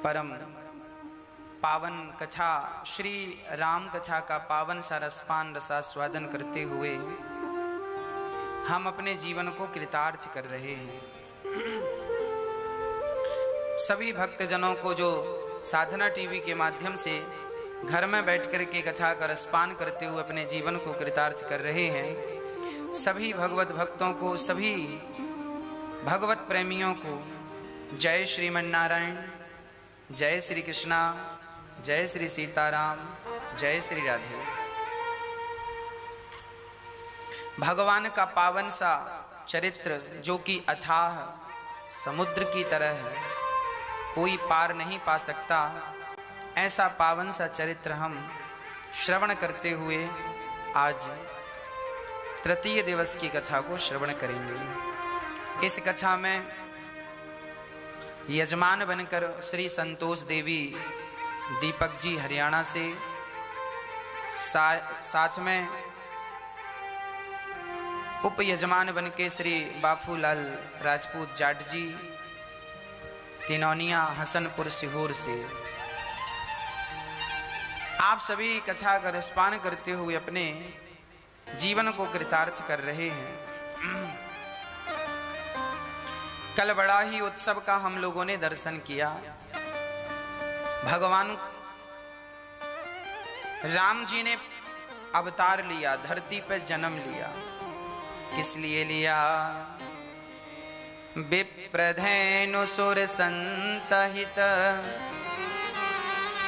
परम पावन कथा श्री राम कथा का पावन सा रसपान रसास्वादन करते हुए हम अपने जीवन को कृतार्थ कर रहे हैं। सभी भक्तजनों को जो साधना टीवी के माध्यम से घर में बैठकर के कथा का रसपान करते हुए अपने जीवन को कृतार्थ कर रहे हैं, सभी भगवत भक्तों को, सभी भगवत प्रेमियों को जय श्रीमन नारायण, जय श्री कृष्णा, जय श्री सीताराम, जय श्री राधे। भगवान का पावन सा चरित्र जो कि अथाह समुद्र की तरह है, कोई पार नहीं पा सकता, ऐसा पावन सा चरित्र हम श्रवण करते हुए आज तृतीय दिवस की कथा को श्रवण करेंगे। इस कथा में यजमान बनकर श्री संतोष देवी दीपक जी हरियाणा से, साथ में उप यजमान बन के श्री बाफूलाल राजपूत जाट जी तिनौनिया हसनपुर सीहोर से, आप सभी कथा का रसपान करते हुए अपने जीवन को कृतार्थ कर रहे हैं। कल बड़ा ही उत्सव का हम लोगों ने दर्शन किया। भगवान राम जी ने अवतार लिया, धरती पर जन्म लिया। किस लिए लिया? विप्रधेनु सुर संतहित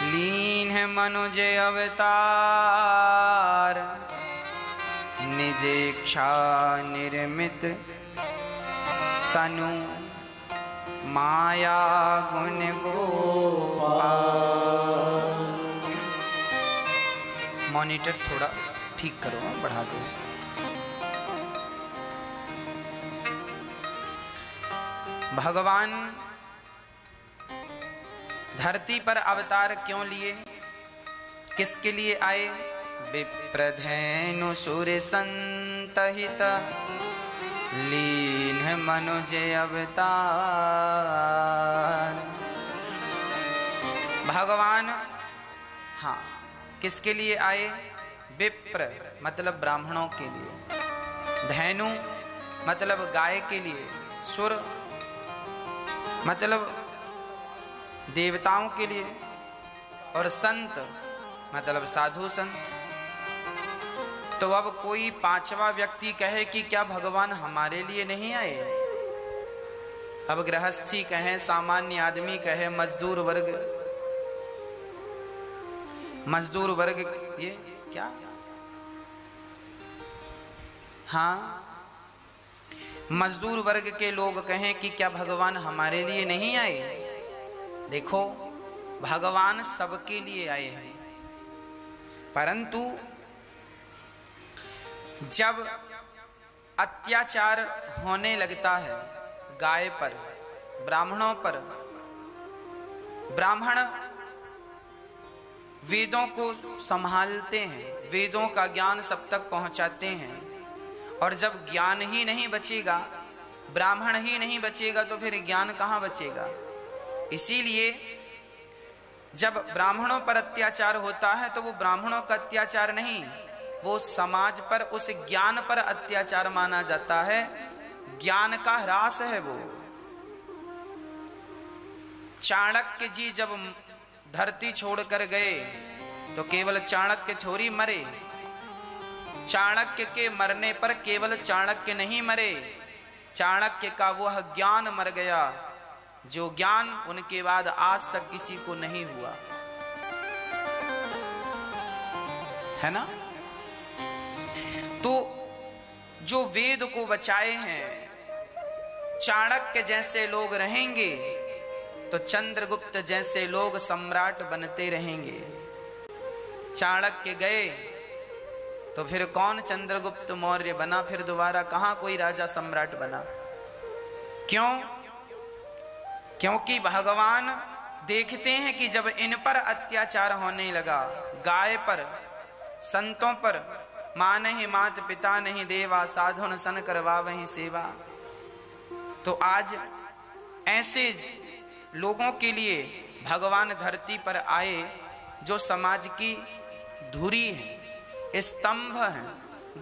लीन है मनुज अवतार, निज इच्छा निर्मित तनु माया गुण गोपाल। मॉनिटर थोड़ा ठीक करो, बढ़ा दो। भगवान धरती पर अवतार क्यों लिए, किसके लिए आए? विप्रधेनु सुर संतहित लीन है मनुज अवतार। भगवान हाँ किसके लिए आए? विप्र मतलब ब्राह्मणों के लिए, धेनु मतलब गाय के लिए, सुर मतलब देवताओं के लिए, और संत मतलब साधु संत। तो अब कोई पांचवा व्यक्ति कहे कि क्या भगवान हमारे लिए नहीं आए? अब गृहस्थी कहे, सामान्य आदमी कहे, मजदूर वर्ग ये क्या? हाँ, मजदूर वर्ग के लोग कहें कि क्या भगवान हमारे लिए नहीं आए? देखो, भगवान सबके लिए आए हैं, परंतु जब अत्याचार होने लगता है गाय पर, ब्राह्मणों पर, ब्राह्मण वेदों को संभालते हैं, वेदों का ज्ञान सब तक पहुंचाते हैं, और जब ज्ञान ही नहीं बचेगा, ब्राह्मण ही नहीं बचेगा, तो फिर ज्ञान कहाँ बचेगा? इसीलिए जब ब्राह्मणों पर अत्याचार होता है तो वो ब्राह्मणों का अत्याचार नहीं, वो समाज पर, उस ज्ञान पर अत्याचार माना जाता है। ज्ञान का ह्रास है वो। चाणक्य जी जब धरती छोड़कर गए तो केवल चाणक्य थोड़ी मरे, चाणक्य के मरने पर केवल चाणक्य नहीं मरे, चाणक्य का वह ज्ञान मर गया जो ज्ञान उनके बाद आज तक किसी को नहीं हुआ, है ना? तो जो वेद को बचाए हैं, चाणक्य जैसे लोग रहेंगे तो चंद्रगुप्त जैसे लोग सम्राट बनते रहेंगे। चाणक्य गए तो फिर कौन चंद्रगुप्त मौर्य बना? फिर दोबारा कहां कोई राजा सम्राट बना? क्यों? क्योंकि भगवान देखते हैं कि जब इन पर अत्याचार होने लगा, गाय पर, संतों पर, माँ नहीं मात पिता नहीं देवा, साधुन सन करवा वहीं सेवा, तो आज ऐसे लोगों के लिए भगवान धरती पर आए जो समाज की धुरी है, स्तंभ है,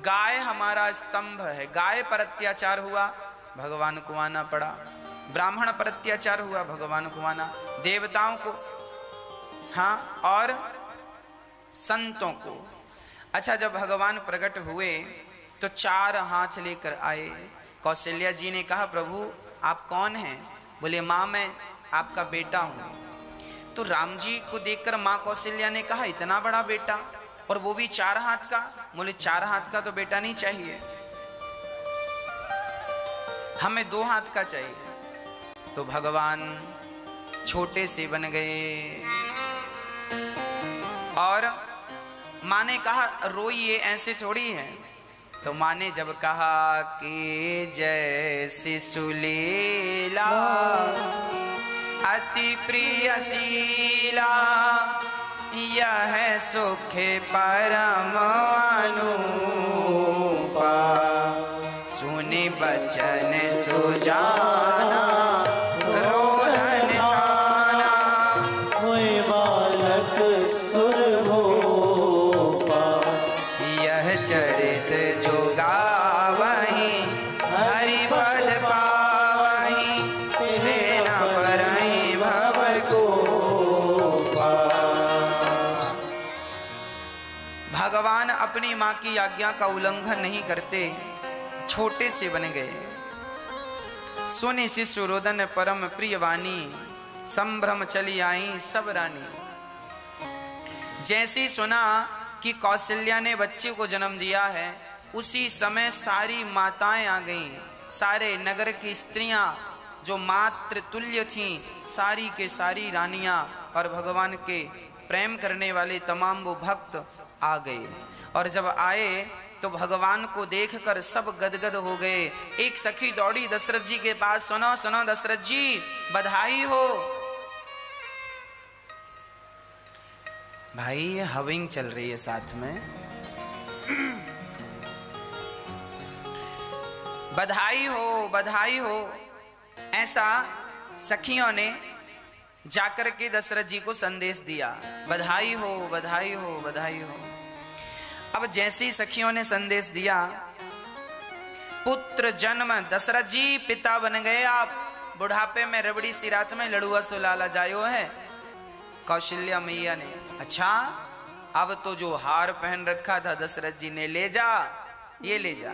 गाय हमारा स्तंभ है। गाय पर अत्याचार हुआ, भगवान को आना पड़ा। ब्राह्मण पर अत्याचार हुआ, भगवान को आना। देवताओं को, हाँ, और संतों को। अच्छा, जब भगवान प्रकट हुए तो 4 हाथ लेकर आए। कौशल्या जी ने कहा, प्रभु आप कौन हैं? बोले, माँ मैं आपका बेटा हूँ। तो राम जी को देखकर माँ कौशल्या ने कहा, इतना बड़ा बेटा, और वो भी 4 हाथ का? बोले 4 हाथ का तो बेटा नहीं चाहिए, हमें 2 हाथ का चाहिए। तो भगवान छोटे से बन गए। और माँ ने कहा, रोइए, ऐसे थोड़ी है। तो माँ ने जब कहा कि जैसी सुलीला अति प्रिय शीला, यह सुख परम अनुपा, सुनि बचन सुजाना रोदन जाना, होए बालक सुरभूपा, यह चरित जो गावहीं हरि पद पावहीं, तेना परहीं भव कोपा। भगवान अपनी माँ की आज्ञा का उल्लंघन नहीं करते, छोटे से बन गए। सुनि शिशु रोदन परम प्रिय वाणी, संभ्रम चली आई सब रानी। जैसी सुना कि कौशल्या ने बच्चे को जन्म दिया है, उसी समय सारी माताएं आ गईं। सारे नगर की स्त्रियां जो मातृ तुल्य थीं, सारी के सारी रानियां और भगवान के प्रेम करने वाले तमाम वो भक्त आ गए। और जब आए तो भगवान को देखकर सब गदगद हो गए। एक सखी दौड़ी दशरथ जी के पास, सुनो सुनो दशरथ जी, बधाई हो। भाई ये हविंग चल रही है साथ में, बधाई हो बधाई हो। ऐसा सखियों ने जाकर के दशरथ जी को संदेश दिया, बधाई हो बधाई हो बधाई हो। अब जैसे ही सखियों ने संदेश दिया, पुत्र जन्म, दशरथ जी पिता बन गए आप, बुढ़ापे में रबड़ी सी रात में लड़ुआ सुलाला जायो है। कौशल्या मैया ने, अच्छा अब तो जो हार पहन रखा था दशरथ जी ने, ले जा, ये ले जा।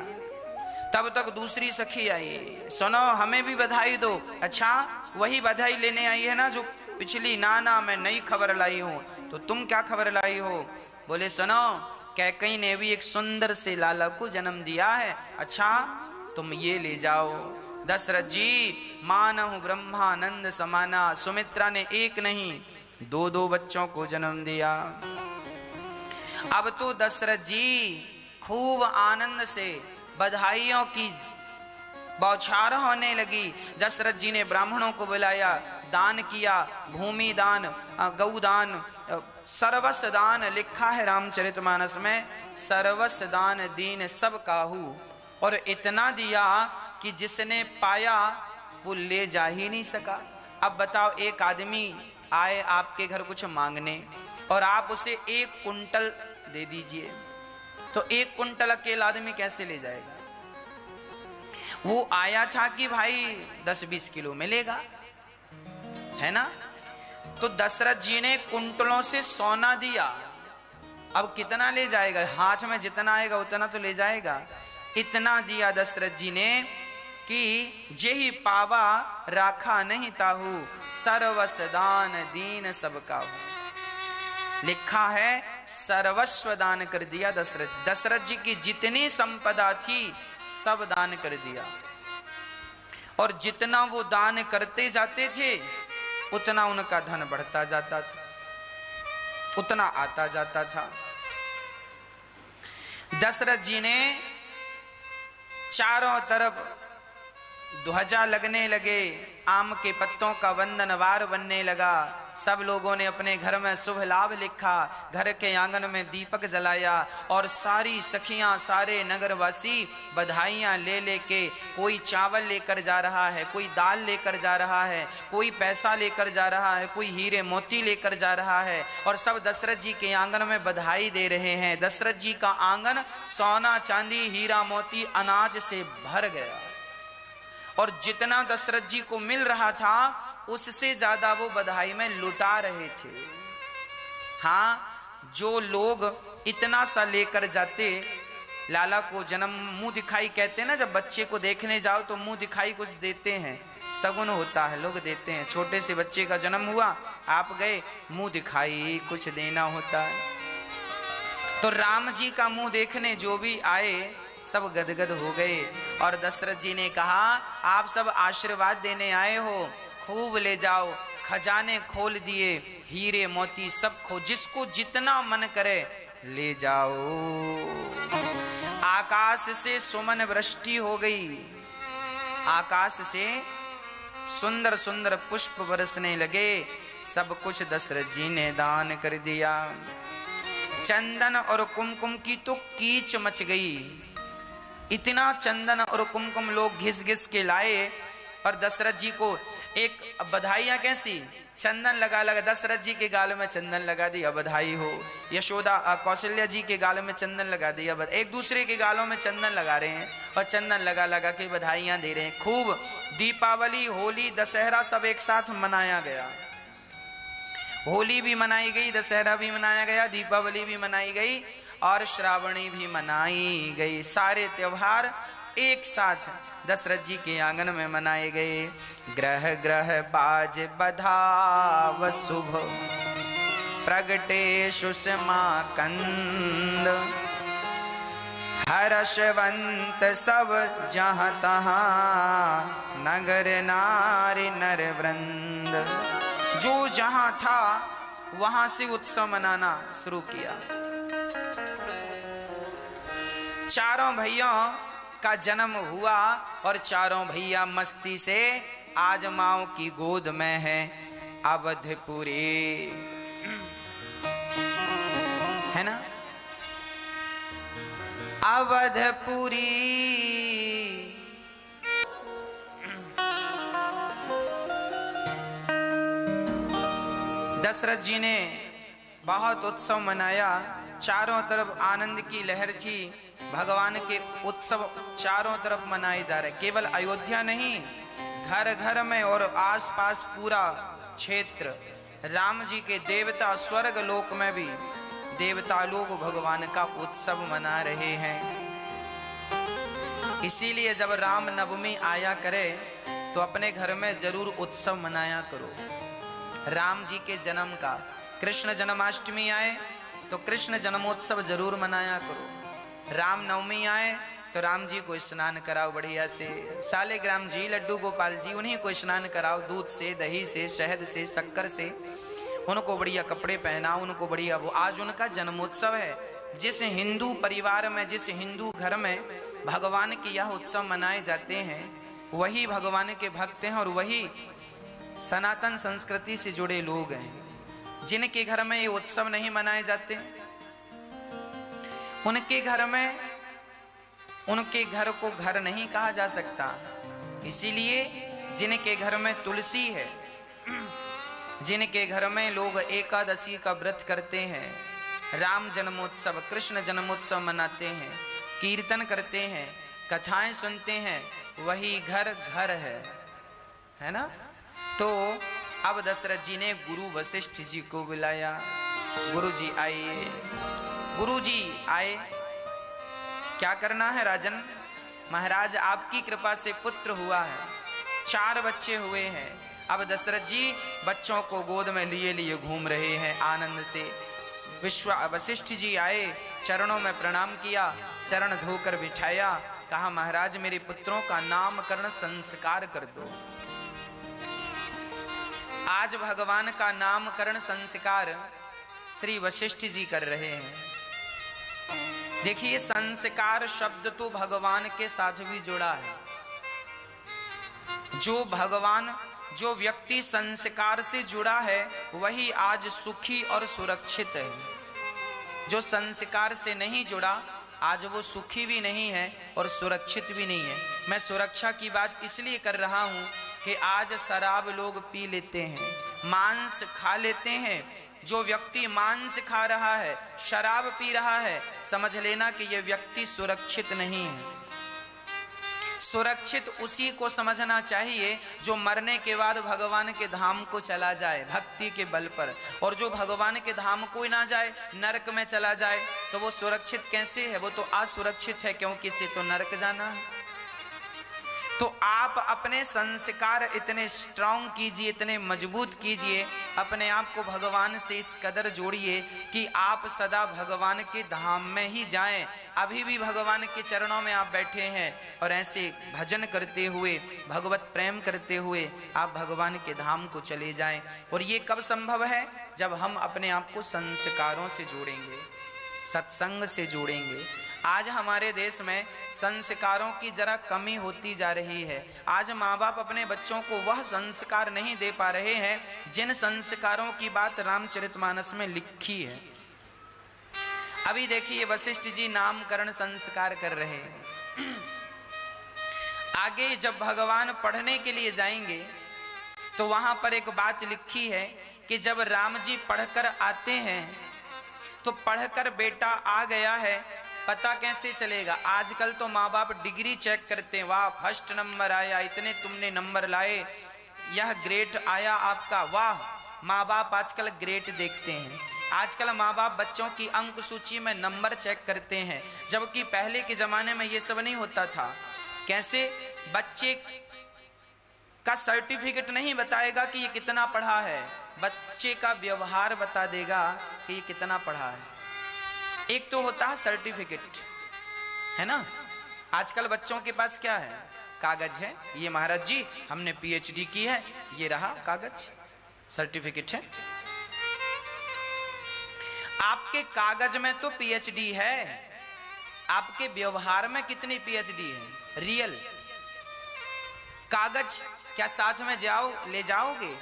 तब तक दूसरी सखी आई, सुनो हमें भी बधाई दो। अच्छा वही बधाई लेने आई है ना जो पिछली? ना ना मैं नई खबर लाई हूं। तो तुम क्या खबर लाई हो? बोले सुनो, कैकेयी ने भी एक सुंदर से लाला को जन्म दिया है। अच्छा तुम ये ले जाओ। दशरथ जी मानहु ब्रह्मानंद समाना, सुमित्रा ने एक नहीं 2-2 बच्चों को जन्म दिया। अब तो दशरथ जी खूब आनंद से बधाइयों की बौछार होने लगी। दशरथ जी ने ब्राह्मणों को बुलाया, दान किया, भूमि दान, गौ दान, सर्वस्व दान। लिखा है रामचरितमानस में, सर्वस्व दान दीन सब काहू। और इतना दिया कि जिसने पाया वो ले जा ही नहीं सका। अब बताओ, एक आदमी आए आपके घर कुछ मांगने और आप उसे 1 कुंटल दे दीजिए, तो 1 कुंटल अकेला आदमी कैसे ले जाएगा? वो आया था कि भाई 10-20 किलो मिलेगा, है ना? तो दशरथ जी ने कुंटलों से सोना दिया। अब कितना ले जाएगा? हाथ में जितना आएगा उतना तो ले जाएगा। इतना दिया दशरथ जी ने कि जेहि पावा राखा नहीं ताहू, सर्वस्व दान दीन सब काहू। लिखा है सर्वस्व दान कर दिया दशरथ। दशरथ जी की जितनी संपदा थी सब दान कर दिया। और जितना वो दान करते जाते थे उतना उनका धन बढ़ता जाता था, उतना आता जाता था। दशरथ जी ने चारों तरफ ध्वजा लगने लगे, आम के पत्तों का वंदनवार बनने लगा। सब लोगों ने अपने घर में शुभ लाभ लिखा, घर के आंगन में दीपक जलाया और सारी सखियां, सारे नगरवासी बधाइयां ले लेके, कोई चावल लेकर जा रहा है, कोई दाल लेकर जा रहा है, कोई पैसा लेकर जा रहा है, कोई हीरे मोती लेकर जा रहा है और सब दशरथ जी के आंगन में बधाई दे रहे हैं। दशरथ जी का आंगन सोना चांदी हीरा मोती अनाज से भर गया और जितना दशरथ जी को मिल रहा था उससे ज्यादा वो बधाई में लुटा रहे थे। हाँ, जो लोग इतना सा लेकर जाते, लाला को जन्म मुंह दिखाई कहते हैं ना, जब बच्चे को देखने जाओ तो मुंह दिखाई कुछ देते हैं, सगुन होता है, लोग देते हैं। छोटे से बच्चे का जन्म हुआ, आप गए, मुंह दिखाई कुछ देना होता है। तो राम जी का मुंह देखने जो भी आए सब गदगद हो गए और दशरथ जी ने कहा, आप सब आशीर्वाद देने आए हो, खूब ले जाओ, खजाने खोल दिए, हीरे मोती सब खो, जिसको जितना मन करे ले जाओ। आकाश से सुमन वृष्टि हो गई, आकाश से सुंदर सुंदर पुष्प बरसने लगे, सब कुछ दशरथ जी ने दान कर दिया। चंदन और कुमकुम की तो कीच मच गई, इतना चंदन और कुमकुम लोग घिस घिस के लाए और दशरथ जी को एक बधाइयां कैसी, चंदन लगा लगा, दशरथ जी के गाल में चंदन लगा दिया, बधाई हो। यशोदा कौशल्या जी के गाल में चंदन लगा दिया, एक दूसरे के गालों में चंदन लगा रहे हैं और चंदन लगा लगा के बधाइयां दे रहे हैं। खूब दीपावली, होली, दशहरा सब एक साथ मनाया गया। होली भी मनाई गई, दशहरा भी मनाया गया, दीपावली भी मनाई गई और श्रावणी भी मनाई गई। सारे त्योहार एक साथ दशरथ जी के आंगन में मनाए गए। ग्रह ग्रह बाज बधाव शुभ, प्रगटे सुषमा कंद, हर्षवंत सब जहाँ तहाँ, नगर नारी नर वृंद। जो जहाँ था वहां से उत्सव मनाना शुरू किया। चारों भैया का जन्म हुआ और चारों भैया मस्ती से आज माओ की गोद में है। अवधपुरी है ना, अवधपुरी दशरथ जी ने बहुत उत्सव मनाया, चारों तरफ आनंद की लहर थी। भगवान के उत्सव चारों तरफ मनाए जा रहे, केवल अयोध्या नहीं, घर घर में और आसपास पूरा क्षेत्र। राम जी के देवता स्वर्ग लोक में भी देवता लोग भगवान का उत्सव मना रहे हैं। इसीलिए जब राम नवमी आया करे तो अपने घर में जरूर उत्सव मनाया करो राम जी के जन्म का। कृष्ण जन्माष्टमी आए तो कृष्ण जन्मोत्सव जरूर मनाया करो। राम नवमी आए तो राम जी को स्नान कराओ बढ़िया से। सालेग्राम जी, लड्डू गोपाल जी, उन्हीं को स्नान कराओ दूध से, दही से, शहद से, शक्कर से। उनको बढ़िया कपड़े पहनाओ, उनको बढ़िया, वो आज उनका जन्मोत्सव है। जिस हिंदू परिवार में, जिस हिंदू घर में भगवान के यह उत्सव मनाए जाते हैं, वही भगवान के भक्त हैं और वही सनातन संस्कृति से जुड़े लोग हैं। जिनके घर में ये उत्सव नहीं मनाए जाते, उनके घर में, उनके घर को घर नहीं कहा जा सकता। इसीलिए जिनके घर में तुलसी है, जिनके घर में लोग एकादशी का व्रत करते हैं, राम जन्मोत्सव, कृष्ण जन्मोत्सव मनाते हैं, कीर्तन करते हैं, कथाएं सुनते हैं, वही घर घर है ना। तो अब दशरथ जी ने गुरु वशिष्ठ जी को बुलाया। गुरु जी आइए। गुरु जी आए। क्या करना है राजन? महाराज आपकी कृपा से पुत्र हुआ है, 4 बच्चे हुए हैं। अब दशरथ जी बच्चों को गोद में लिए लिए घूम रहे हैं आनंद से। वशिष्ठ जी आए, चरणों में प्रणाम किया, चरण धोकर बिठाया, कहा महाराज मेरे पुत्रों का नामकरण संस्कार कर दो। आज भगवान का नामकरण संस्कार श्री वशिष्ठ जी कर रहे हैं। देखिए, संस्कार शब्द तो भगवान के साथ भी जुड़ा है। जो भगवान, जो व्यक्ति संस्कार से जुड़ा है वही आज सुखी और सुरक्षित है। जो संस्कार से नहीं जुड़ा आज वो सुखी भी नहीं है और सुरक्षित भी नहीं है। मैं सुरक्षा की बात इसलिए कर रहा हूं कि आज शराब लोग पी लेते हैं, मांस खा लेते हैं। जो व्यक्ति मांस खा रहा है, शराब पी रहा है, समझ लेना कि यह व्यक्ति सुरक्षित नहीं है। सुरक्षित उसी को समझना चाहिए जो मरने के बाद भगवान के धाम को चला जाए भक्ति के बल पर, और जो भगवान के धाम को ना जाए, नरक में चला जाए, तो वो सुरक्षित कैसे है? वो तो असुरक्षित है, क्योंकि इसे तो नरक जाना है। तो आप अपने संस्कार इतने स्ट्रांग कीजिए, इतने मजबूत कीजिए, अपने आप को भगवान से इस कदर जोड़िए कि आप सदा भगवान के धाम में ही जाएं। अभी भी भगवान के चरणों में आप बैठे हैं और ऐसे भजन करते हुए, भगवत प्रेम करते हुए आप भगवान के धाम को चले जाएं। और ये कब संभव है? जब हम अपने आप को संस्कारों से जोड़ेंगे, सत्संग से जोड़ेंगे। आज हमारे देश में संस्कारों की जरा कमी होती जा रही है। आज माँ बाप अपने बच्चों को वह संस्कार नहीं दे पा रहे हैं जिन संस्कारों की बात रामचरितमानस में लिखी है। अभी देखिए वशिष्ठ जी नामकरण संस्कार कर रहे हैं। आगे जब भगवान पढ़ने के लिए जाएंगे तो वहां पर एक बात लिखी है कि जब राम जी पढ़कर आते हैं तो पढ़कर बेटा आ गया है, पता कैसे चलेगा? आजकल तो माँ बाप डिग्री चेक करते हैं, वाह फर्स्ट नंबर आया, इतने तुमने नंबर लाए, यह ग्रेड आया आपका, वाह। माँ बाप आजकल ग्रेड देखते हैं। आजकल माँ बाप बच्चों की अंक सूची में नंबर चेक करते हैं, जबकि पहले के जमाने में ये सब नहीं होता था। कैसे? बच्चे का सर्टिफिकेट नहीं बताएगा कि ये कितना पढ़ा है, बच्चे का व्यवहार बता देगा कि ये कितना पढ़ा है। एक तो होता है सर्टिफिकेट, है ना? आजकल बच्चों के पास क्या है? कागज है, ये महाराज जी हमने पीएचडी की है, ये रहा कागज, सर्टिफिकेट है। आपके कागज में तो पीएचडी है, आपके व्यवहार में कितनी पीएचडी है? रियल कागज क्या साथ में ले जाओगे?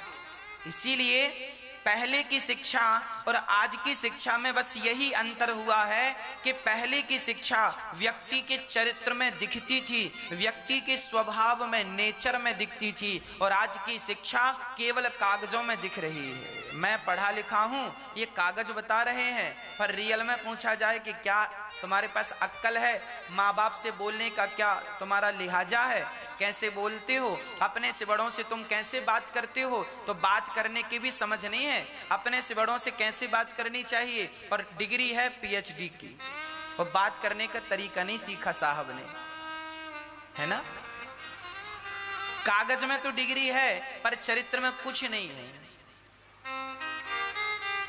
इसीलिए पहले की शिक्षा और आज की शिक्षा में बस यही अंतर हुआ है कि पहले की शिक्षा व्यक्ति के चरित्र में दिखती थी, व्यक्ति के स्वभाव में, नेचर में दिखती थी, और आज की शिक्षा केवल कागजों में दिख रही है। मैं पढ़ा लिखा हूं, ये कागज बता रहे हैं, पर रियल में पूछा जाए कि क्या तुम्हारे पास अक्ल है? माँ बाप से बोलने का क्या तुम्हारा लिहाजा है? कैसे बोलते हो? अपने से बड़ों से तुम कैसे बात करते हो? तो बात करने की भी समझ नहीं है, अपने से बड़ों से कैसे बात करनी चाहिए। और डिग्री है पीएचडी की, और बात करने का तरीका नहीं सीखा साहब ने, है ना? कागज में तो डिग्री है पर चरित्र में कुछ नहीं है।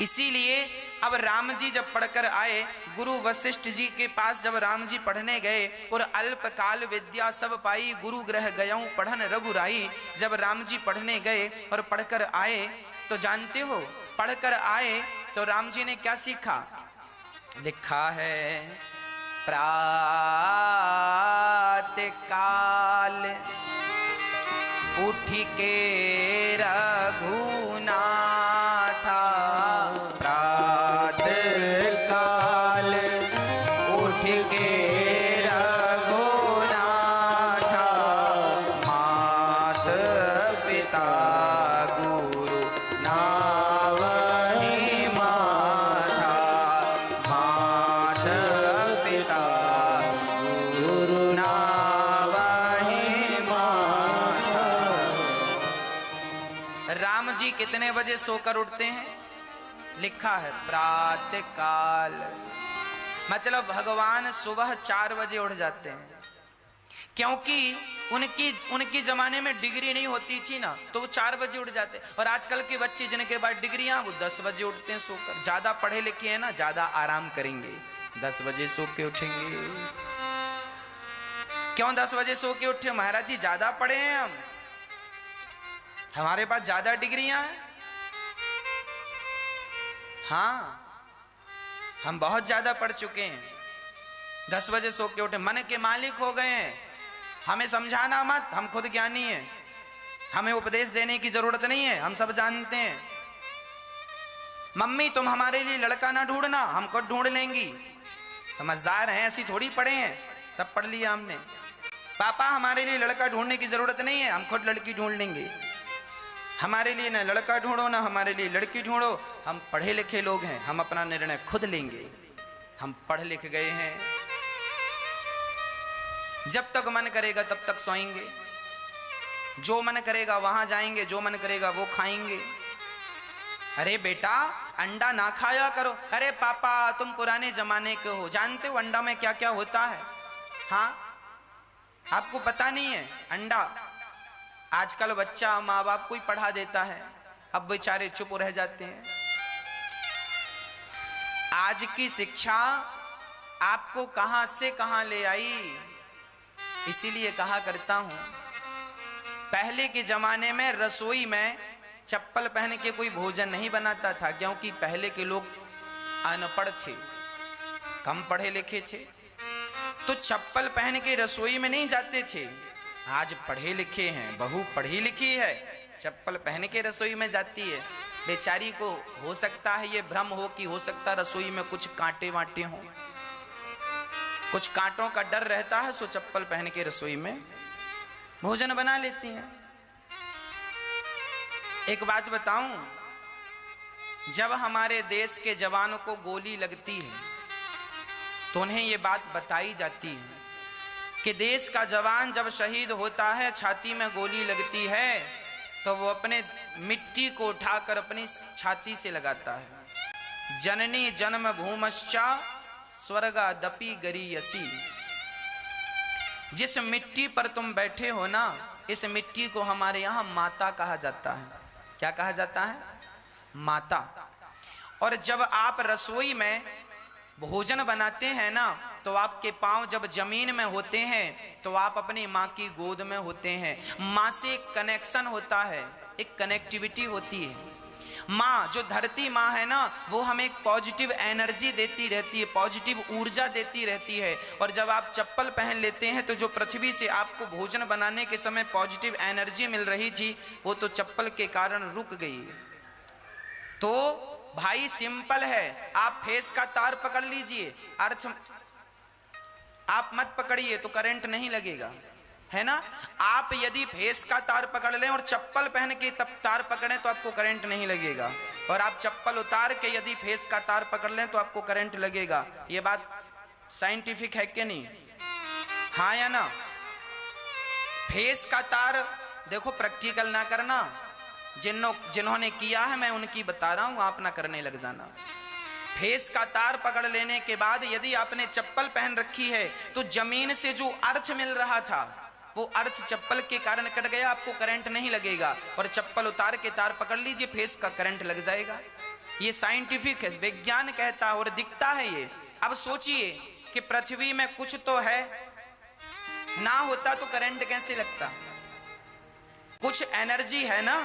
इसीलिए अब राम जी जब पढ़कर आए, गुरु वशिष्ठ जी के पास जब राम जी पढ़ने गए, और अल्पकाल विद्या सब पाई, गुरु ग्रह गयऊं पढ़न रघुराई। जब राम जी पढ़ने गए और पढ़कर आए तो जानते हो, पढ़कर आए तो राम जी ने क्या सीखा? लिखा है प्रातः काल उठ के रघुनाथा, प्रातः काल उठ के रघुनाथा, माता पिता गुरु नावहि माथा, माता पिता गुरु नावहि माथा। राम जी कितने बजे सोकर उठते हैं? लिखा है प्रातः काल, मतलब भगवान सुबह 4 बजे उठ जाते हैं। क्योंकि उनकी जमाने में डिग्री नहीं होती थी ना, तो वो 4 बजे उठ जाते। और आजकल के बच्चे जिनके पास डिग्रियां, वो 10 बजे उठते हैं सोकर। ज्यादा पढ़े लिखे हैं ना, ज्यादा आराम करेंगे, 10 बजे सो के उठेंगे। क्यों 10 बजे सो के उठे? महाराज जी ज्यादा पढ़े हैं हम, हमारे पास ज्यादा डिग्रियां हैं। हाँ, हम बहुत ज्यादा पढ़ चुके हैं, 10 बजे सो के उठे, मन के मालिक हो गए हैं। हमें समझाना मत, हम खुद ज्ञानी हैं। हमें उपदेश देने की जरूरत नहीं है, हम सब जानते हैं। मम्मी तुम हमारे लिए लड़का ना ढूंढना, हम खुद ढूंढ लेंगी। समझदार हैं, ऐसी थोड़ी पढ़े हैं, सब पढ़ लिया हमने। पापा हमारे लिए लड़का ढूंढने की जरूरत नहीं है, हम खुद लड़की ढूंढ लेंगे। हमारे लिए ना लड़का ढूंढो ना हमारे लिए लड़की ढूंढो, हम पढ़े लिखे लोग हैं, हम अपना निर्णय खुद लेंगे, हम पढ़ लिख गए हैं। जब तक मन करेगा तब तक सोएंगे, जो मन करेगा वहां जाएंगे, जो मन करेगा वो खाएंगे। अरे बेटा अंडा ना खाया करो। अरे पापा तुम पुराने जमाने के हो, जानते हो अंडा में क्या क्या होता है? हाँ आपको पता नहीं है? अंडा आजकल बच्चा माँ बाप को ही पढ़ा देता है, अब बेचारे चुप रह जाते हैं। आज की शिक्षा आपको कहां से कहां ले आई। इसीलिए कहा करता हूं, पहले के जमाने में रसोई में चप्पल पहन के कोई भोजन नहीं बनाता था, क्योंकि पहले के लोग अनपढ़ थे, कम पढ़े लिखे थे, तो चप्पल पहन के रसोई में नहीं जाते थे। आज पढ़े लिखे हैं, बहू पढ़ी लिखी है, चप्पल पहन के रसोई में जाती है। बेचारी को हो सकता है ये भ्रम हो कि हो सकता रसोई में कुछ कांटे वाटे हों, कुछ कांटों का डर रहता है, सो चप्पल पहन के रसोई में भोजन बना लेती हैं। एक बात बताऊं, जब हमारे देश के जवानों को गोली लगती है तो उन्हें ये बात बताई जाती है कि देश का जवान जब शहीद होता है, छाती में गोली लगती है तो वो अपने मिट्टी को उठाकर अपनी छाती से लगाता है। जननी जन्म भूमश्चा स्वर्गादपि गरीयसी। जिस मिट्टी पर तुम बैठे हो ना, इस मिट्टी को हमारे यहाँ माता कहा जाता है। क्या कहा जाता है? माता। और जब आप रसोई में भोजन बनाते हैं ना, तो आपके पांव जब जमीन में होते हैं तो आप अपनी माँ की गोद में होते हैं। माँ से एक कनेक्शन होता है, एक कनेक्टिविटी होती है। माँ जो धरती माँ है ना, वो हमें एक पॉजिटिव एनर्जी देती रहती है, पॉजिटिव ऊर्जा देती रहती है। और जब आप चप्पल पहन लेते हैं तो जो पृथ्वी से आपको भोजन बनाने के समय पॉजिटिव एनर्जी मिल रही थी, वो तो चप्पल के कारण रुक गई। तो भाई सिंपल है, आप फेस का तार पकड़ लीजिए, अर्थ आप मत पकड़िए तो करंट नहीं लगेगा, है ना। आप यदि फेस का तार पकड़ लें और चप्पल पहन के तब तार पकड़ें तो आपको करंट नहीं लगेगा, और आप चप्पल उतार के यदि फेस का तार पकड़ लें तो आपको करंट लगेगा। ये बात साइंटिफिक है कि नहीं? हाँ या ना? फेस का तार देखो, प्रैक्टिकल ना करना, जिन्होंने किया है मैं उनकी बता रहा हूं, आप ना करने लग जाना। फेस का तार पकड़ लेने के बाद यदि आपने चप्पल पहन रखी है तो जमीन से जो अर्थ मिल रहा था वो अर्थ चप्पल के कारण कट गया, आपको करंट नहीं लगेगा। और चप्पल उतार के तार पकड़ लीजिए, फेस का करंट लग जाएगा। ये साइंटिफिक है, विज्ञान कहता है और दिखता है ये। अब सोचिए कि पृथ्वी में कुछ तो है, ना होता तो करंट कैसे लगता? कुछ एनर्जी है ना,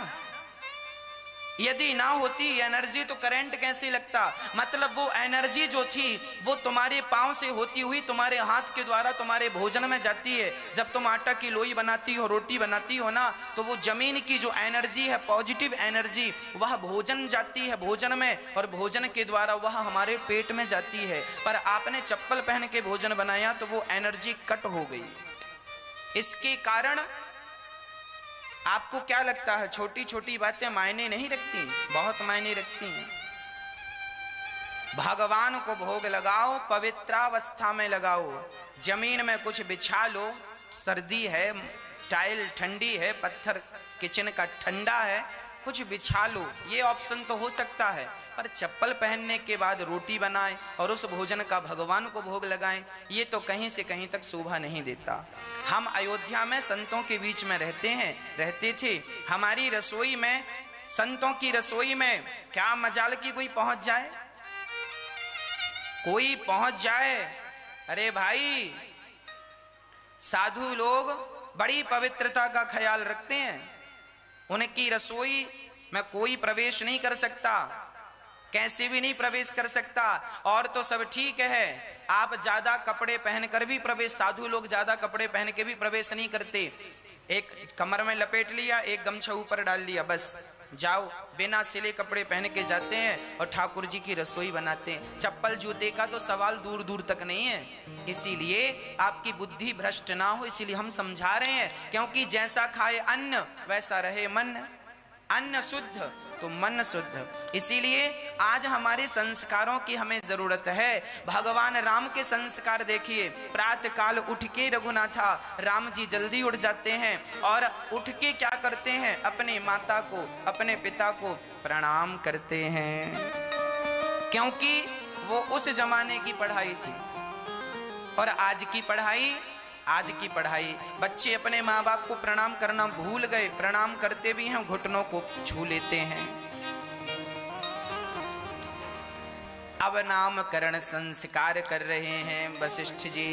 यदि ना होती एनर्जी तो करंट कैसे लगता? मतलब वो एनर्जी जो थी वो तुम्हारे पांव से होती हुई तुम्हारे हाथ के द्वारा तुम्हारे भोजन में जाती है। जब तुम आटा की लोई बनाती हो, रोटी बनाती हो ना, तो वो जमीन की जो एनर्जी है, पॉजिटिव एनर्जी, वह भोजन जाती है भोजन में, और भोजन के द्वारा वह हमारे पेट में जाती है। पर आपने चप्पल पहन के भोजन बनाया तो वो एनर्जी कट हो गई। इसके कारण आपको क्या लगता है? छोटी छोटी बातें मायने नहीं रखती, बहुत मायने रखती हैं। भगवान को भोग लगाओ, पवित्रावस्था में लगाओ, जमीन में कुछ बिछा लो, सर्दी है, टाइल ठंडी है, पत्थर किचन का ठंडा है, कुछ बिछा लो, ये ऑप्शन तो हो सकता है। पर चप्पल पहनने के बाद रोटी बनाएं और उस भोजन का भगवान को भोग लगाएं, ये तो कहीं से कहीं तक शोभा नहीं देता। हम अयोध्या में संतों के बीच में रहते थे। हमारी रसोई में, संतों की रसोई में क्या मजाल की कोई पहुंच जाए, कोई पहुंच जाए। अरे भाई, साधु लोग बड़ी पवित्रता का ख्याल रखते हैं, उनकी रसोई में कोई प्रवेश नहीं कर सकता। कैसे भी नहीं प्रवेश कर सकता। और तो सब ठीक है, आप ज्यादा कपड़े पहनकर भी प्रवेश, साधु लोग ज्यादा कपड़े पहन के भी प्रवेश नहीं करते। एक कमर में लपेट लिया, एक गमछा ऊपर डाल लिया, बस जाओ, बिना सिले कपड़े पहन के जाते हैं और ठाकुर जी की रसोई बनाते हैं। चप्पल जूते का तो सवाल दूर दूर तक नहीं है। इसीलिए आपकी बुद्धि भ्रष्ट ना हो, इसीलिए हम समझा रहे हैं, क्योंकि जैसा खाए अन्न वैसा रहे मन। अन्न शुद्ध तो मन शुद्ध। इसीलिए आज हमारे संस्कारों की हमें जरूरत है। भगवान राम के संस्कार देखिए, प्रातः काल उठ के रघुनाथा राम जी जल्दी उठ जाते हैं और उठ के क्या करते हैं, अपने माता को, अपने पिता को प्रणाम करते हैं, क्योंकि वो उस जमाने की पढ़ाई थी। और आज की पढ़ाई बच्चे अपने माँ बाप को प्रणाम करना भूल गए, प्रणाम करते भी हैं, घुटनों को छू लेते हैं। अब नामकरण संस्कार कर रहे हैं वशिष्ठ जी।